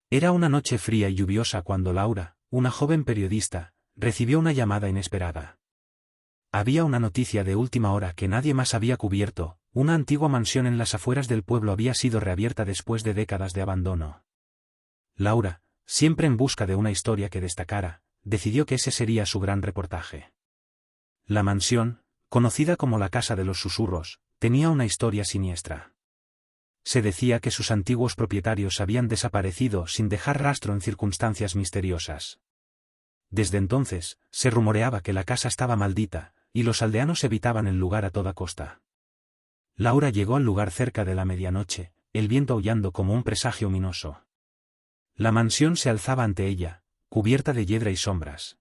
Era una noche fría y lluviosa cuando Laura, una joven periodista, recibió una llamada inesperada. Había una noticia de última hora que nadie más había cubierto: una antigua mansión en las afueras del pueblo había sido reabierta después de décadas de abandono. Laura, siempre en busca de una historia que destacara, decidió que ese sería su gran reportaje. La mansión, conocida como la Casa de los Susurros, tenía una historia siniestra. Se decía que sus antiguos propietarios habían desaparecido sin dejar rastro en circunstancias misteriosas. Desde entonces, se rumoreaba que la casa estaba maldita, y los aldeanos evitaban el lugar a toda costa. Laura llegó al lugar cerca de la medianoche, el viento aullando como un presagio ominoso. La mansión se alzaba ante ella, cubierta de hiedra y sombras.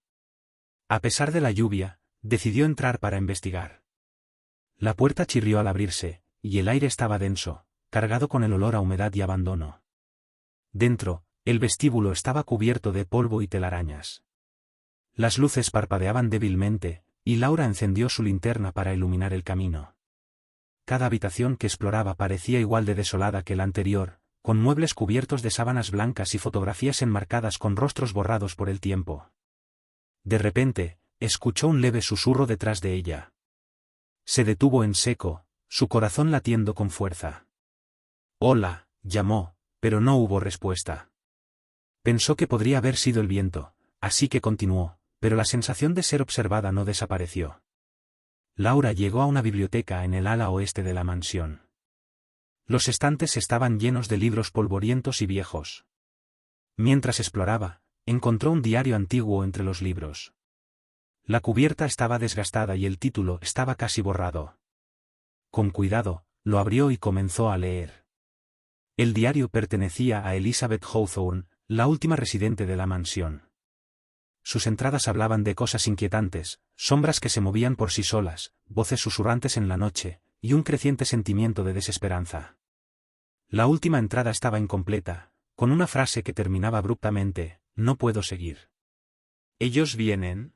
A pesar de la lluvia, decidió entrar para investigar. La puerta chirrió al abrirse, y el aire estaba denso, cargado con el olor a humedad y abandono. Dentro, el vestíbulo estaba cubierto de polvo y telarañas. Las luces parpadeaban débilmente, y Laura encendió su linterna para iluminar el camino. Cada habitación que exploraba parecía igual de desolada que la anterior, con muebles cubiertos de sábanas blancas y fotografías enmarcadas con rostros borrados por el tiempo. De repente, escuchó un leve susurro detrás de ella. Se detuvo en seco, su corazón latiendo con fuerza. «Hola», llamó, pero no hubo respuesta. Pensó que podría haber sido el viento, así que continuó, pero la sensación de ser observada no desapareció. Laura llegó a una biblioteca en el ala oeste de la mansión. Los estantes estaban llenos de libros polvorientos y viejos. Mientras exploraba, encontró un diario antiguo entre los libros. La cubierta estaba desgastada y el título estaba casi borrado. Con cuidado, lo abrió y comenzó a leer. El diario pertenecía a Elizabeth Hawthorne, la última residente de la mansión. Sus entradas hablaban de cosas inquietantes, sombras que se movían por sí solas, voces susurrantes en la noche, y un creciente sentimiento de desesperanza. La última entrada estaba incompleta, con una frase que terminaba abruptamente: «No puedo seguir». «¿Ellos vienen?».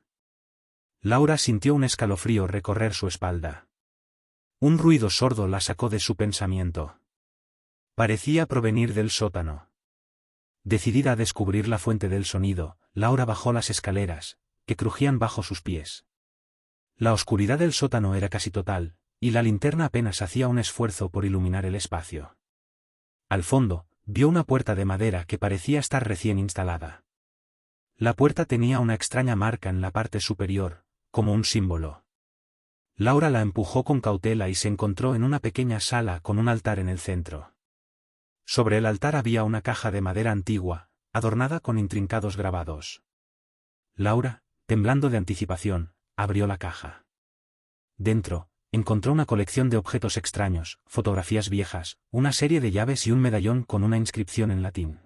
Laura sintió un escalofrío recorrer su espalda. Un ruido sordo la sacó de su pensamiento. Parecía provenir del sótano. Decidida a descubrir la fuente del sonido, Laura bajó las escaleras, que crujían bajo sus pies. La oscuridad del sótano era casi total, y la linterna apenas hacía un esfuerzo por iluminar el espacio. Al fondo, vio una puerta de madera que parecía estar recién instalada. La puerta tenía una extraña marca en la parte superior, como un símbolo. Laura la empujó con cautela y se encontró en una pequeña sala con un altar en el centro. Sobre el altar había una caja de madera antigua, adornada con intrincados grabados. Laura, temblando de anticipación, abrió la caja. Dentro, encontró una colección de objetos extraños, fotografías viejas, una serie de llaves y un medallón con una inscripción en latín.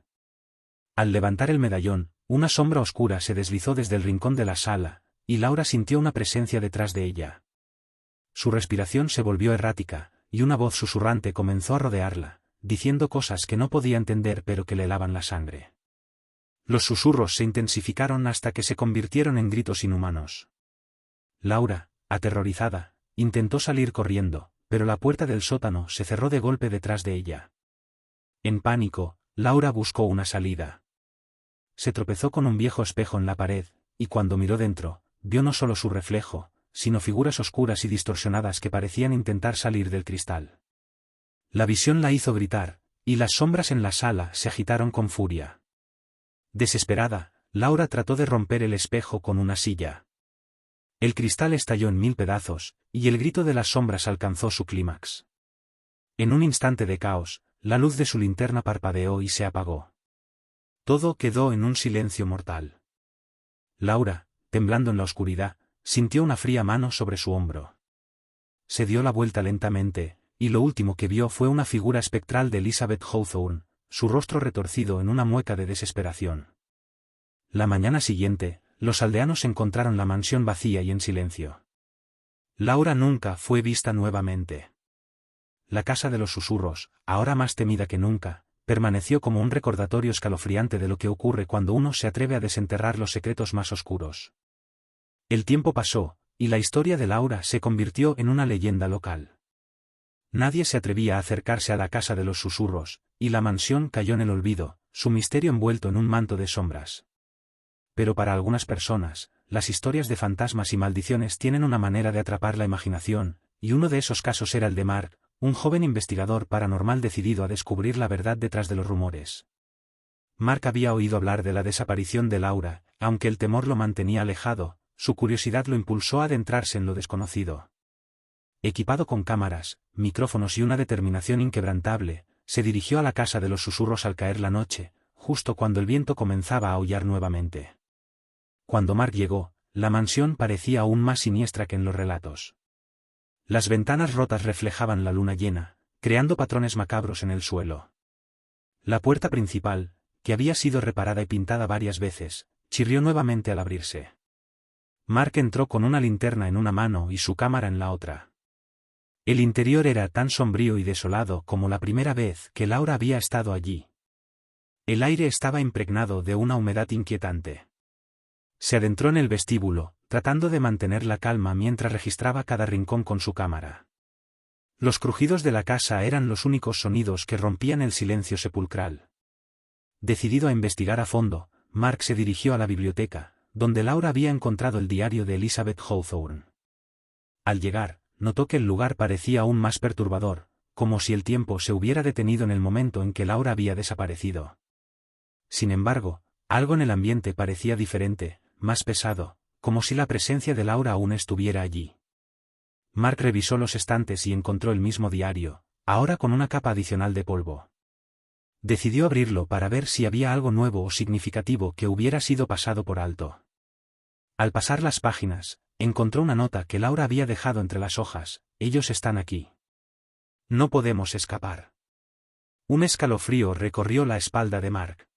Al levantar el medallón, una sombra oscura se deslizó desde el rincón de la sala, y Laura sintió una presencia detrás de ella. Su respiración se volvió errática, y una voz susurrante comenzó a rodearla, diciendo cosas que no podía entender pero que le helaban la sangre. Los susurros se intensificaron hasta que se convirtieron en gritos inhumanos. Laura, aterrorizada, intentó salir corriendo, pero la puerta del sótano se cerró de golpe detrás de ella. En pánico, Laura buscó una salida. Se tropezó con un viejo espejo en la pared, y cuando miró dentro, vio no solo su reflejo, sino figuras oscuras y distorsionadas que parecían intentar salir del cristal. La visión la hizo gritar, y las sombras en la sala se agitaron con furia. Desesperada, Laura trató de romper el espejo con una silla. El cristal estalló en 1000 pedazos, y el grito de las sombras alcanzó su clímax. En un instante de caos, la luz de su linterna parpadeó y se apagó. Todo quedó en un silencio mortal. Laura, temblando en la oscuridad, sintió una fría mano sobre su hombro. Se dio la vuelta lentamente, y lo último que vio fue una figura espectral de Elizabeth Hawthorne, su rostro retorcido en una mueca de desesperación. La mañana siguiente, los aldeanos encontraron la mansión vacía y en silencio. Laura nunca fue vista nuevamente. La Casa de los Susurros, ahora más temida que nunca, permaneció como un recordatorio escalofriante de lo que ocurre cuando uno se atreve a desenterrar los secretos más oscuros. El tiempo pasó, y la historia de Laura se convirtió en una leyenda local. Nadie se atrevía a acercarse a la Casa de los Susurros, y la mansión cayó en el olvido, su misterio envuelto en un manto de sombras. Pero para algunas personas, las historias de fantasmas y maldiciones tienen una manera de atrapar la imaginación, y uno de esos casos era el de Mark, un joven investigador paranormal decidido a descubrir la verdad detrás de los rumores. Mark había oído hablar de la desaparición de Laura, aunque el temor lo mantenía alejado, su curiosidad lo impulsó a adentrarse en lo desconocido. Equipado con cámaras, micrófonos y una determinación inquebrantable, se dirigió a la casa de los susurros al caer la noche, justo cuando el viento comenzaba a aullar nuevamente. Cuando Mark llegó, la mansión parecía aún más siniestra que en los relatos. Las ventanas rotas reflejaban la luna llena, creando patrones macabros en el suelo. La puerta principal, que había sido reparada y pintada varias veces, chirrió nuevamente al abrirse. Mark entró con una linterna en una mano y su cámara en la otra. El interior era tan sombrío y desolado como la primera vez que Laura había estado allí. El aire estaba impregnado de una humedad inquietante. Se adentró en el vestíbulo, tratando de mantener la calma mientras registraba cada rincón con su cámara. Los crujidos de la casa eran los únicos sonidos que rompían el silencio sepulcral. Decidido a investigar a fondo, Mark se dirigió a la biblioteca, donde Laura había encontrado el diario de Elizabeth Hawthorne. Al llegar, notó que el lugar parecía aún más perturbador, como si el tiempo se hubiera detenido en el momento en que Laura había desaparecido. Sin embargo, algo en el ambiente parecía diferente, más pesado, como si la presencia de Laura aún estuviera allí. Mark revisó los estantes y encontró el mismo diario, ahora con una capa adicional de polvo. Decidió abrirlo para ver si había algo nuevo o significativo que hubiera sido pasado por alto. Al pasar las páginas, encontró una nota que Laura había dejado entre las hojas: ellos están aquí. No podemos escapar. Un escalofrío recorrió la espalda de Mark.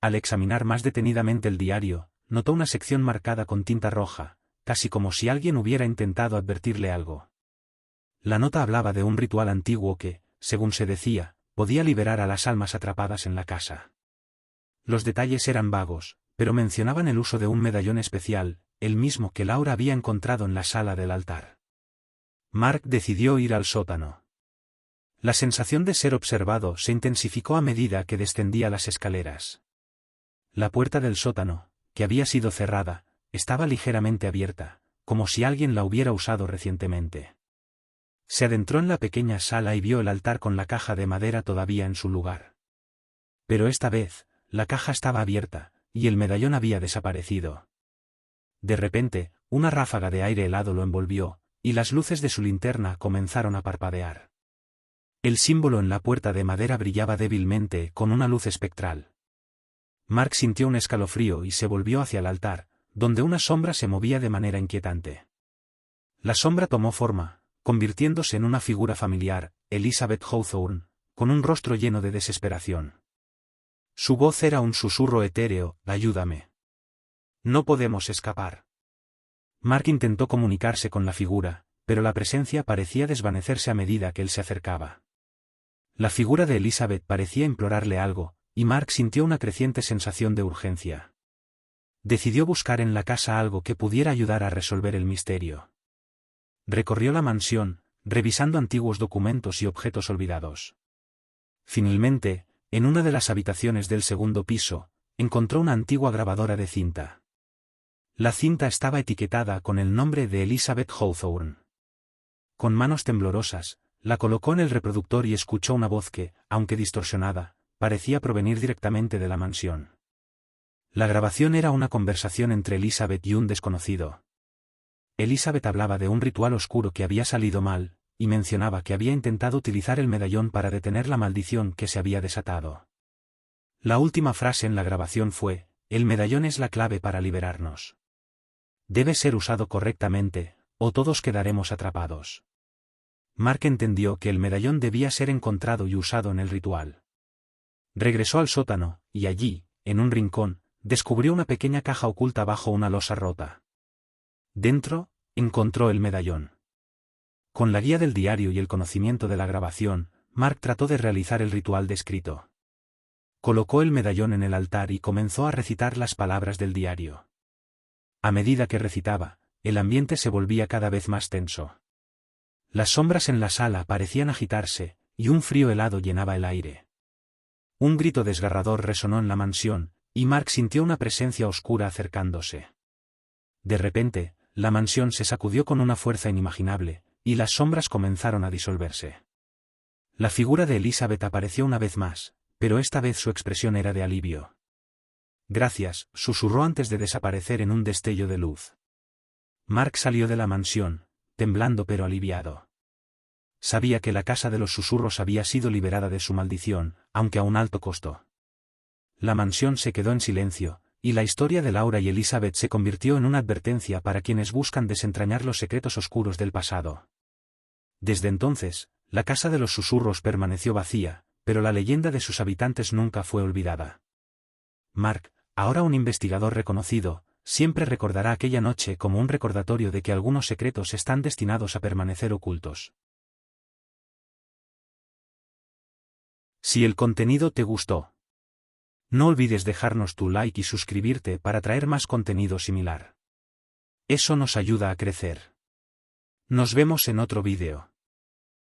Al examinar más detenidamente el diario, notó una sección marcada con tinta roja, casi como si alguien hubiera intentado advertirle algo. La nota hablaba de un ritual antiguo que, según se decía, podía liberar a las almas atrapadas en la casa. Los detalles eran vagos, pero mencionaban el uso de un medallón especial, el mismo que Laura había encontrado en la sala del altar. Mark decidió ir al sótano. La sensación de ser observado se intensificó a medida que descendía las escaleras. La puerta del sótano, que había sido cerrada, estaba ligeramente abierta, como si alguien la hubiera usado recientemente. Se adentró en la pequeña sala y vio el altar con la caja de madera todavía en su lugar. Pero esta vez, la caja estaba abierta, y el medallón había desaparecido. De repente, una ráfaga de aire helado lo envolvió, y las luces de su linterna comenzaron a parpadear. El símbolo en la puerta de madera brillaba débilmente con una luz espectral. Mark sintió un escalofrío y se volvió hacia el altar, donde una sombra se movía de manera inquietante. La sombra tomó forma, convirtiéndose en una figura familiar, Elizabeth Hawthorne, con un rostro lleno de desesperación. Su voz era un susurro etéreo: ayúdame. No podemos escapar. Mark intentó comunicarse con la figura, pero la presencia parecía desvanecerse a medida que él se acercaba. La figura de Elizabeth parecía implorarle algo, y Mark sintió una creciente sensación de urgencia. Decidió buscar en la casa algo que pudiera ayudar a resolver el misterio. Recorrió la mansión, revisando antiguos documentos y objetos olvidados. Finalmente, en una de las habitaciones del segundo piso, encontró una antigua grabadora de cinta. La cinta estaba etiquetada con el nombre de Elizabeth Hawthorne. Con manos temblorosas, la colocó en el reproductor y escuchó una voz que, aunque distorsionada, parecía provenir directamente de la mansión. La grabación era una conversación entre Elizabeth y un desconocido. Elizabeth hablaba de un ritual oscuro que había salido mal, y mencionaba que había intentado utilizar el medallón para detener la maldición que se había desatado. La última frase en la grabación fue: el medallón es la clave para liberarnos. Debe ser usado correctamente, o todos quedaremos atrapados. Mark entendió que el medallón debía ser encontrado y usado en el ritual. Regresó al sótano, y allí, en un rincón, descubrió una pequeña caja oculta bajo una losa rota. Dentro, encontró el medallón. Con la guía del diario y el conocimiento de la grabación, Mark trató de realizar el ritual descrito. Colocó el medallón en el altar y comenzó a recitar las palabras del diario. A medida que recitaba, el ambiente se volvía cada vez más tenso. Las sombras en la sala parecían agitarse, y un frío helado llenaba el aire. Un grito desgarrador resonó en la mansión, y Mark sintió una presencia oscura acercándose. De repente, la mansión se sacudió con una fuerza inimaginable, y las sombras comenzaron a disolverse. La figura de Elizabeth apareció una vez más, pero esta vez su expresión era de alivio. Gracias, susurró antes de desaparecer en un destello de luz. Mark salió de la mansión, temblando pero aliviado. Sabía que la casa de los susurros había sido liberada de su maldición, aunque a un alto costo. La mansión se quedó en silencio, y la historia de Laura y Elizabeth se convirtió en una advertencia para quienes buscan desentrañar los secretos oscuros del pasado. Desde entonces, la casa de los susurros permaneció vacía, pero la leyenda de sus habitantes nunca fue olvidada. Mark, ahora un investigador reconocido, siempre recordará aquella noche como un recordatorio de que algunos secretos están destinados a permanecer ocultos. Si el contenido te gustó, no olvides dejarnos tu like y suscribirte para traer más contenido similar. Eso nos ayuda a crecer. Nos vemos en otro vídeo.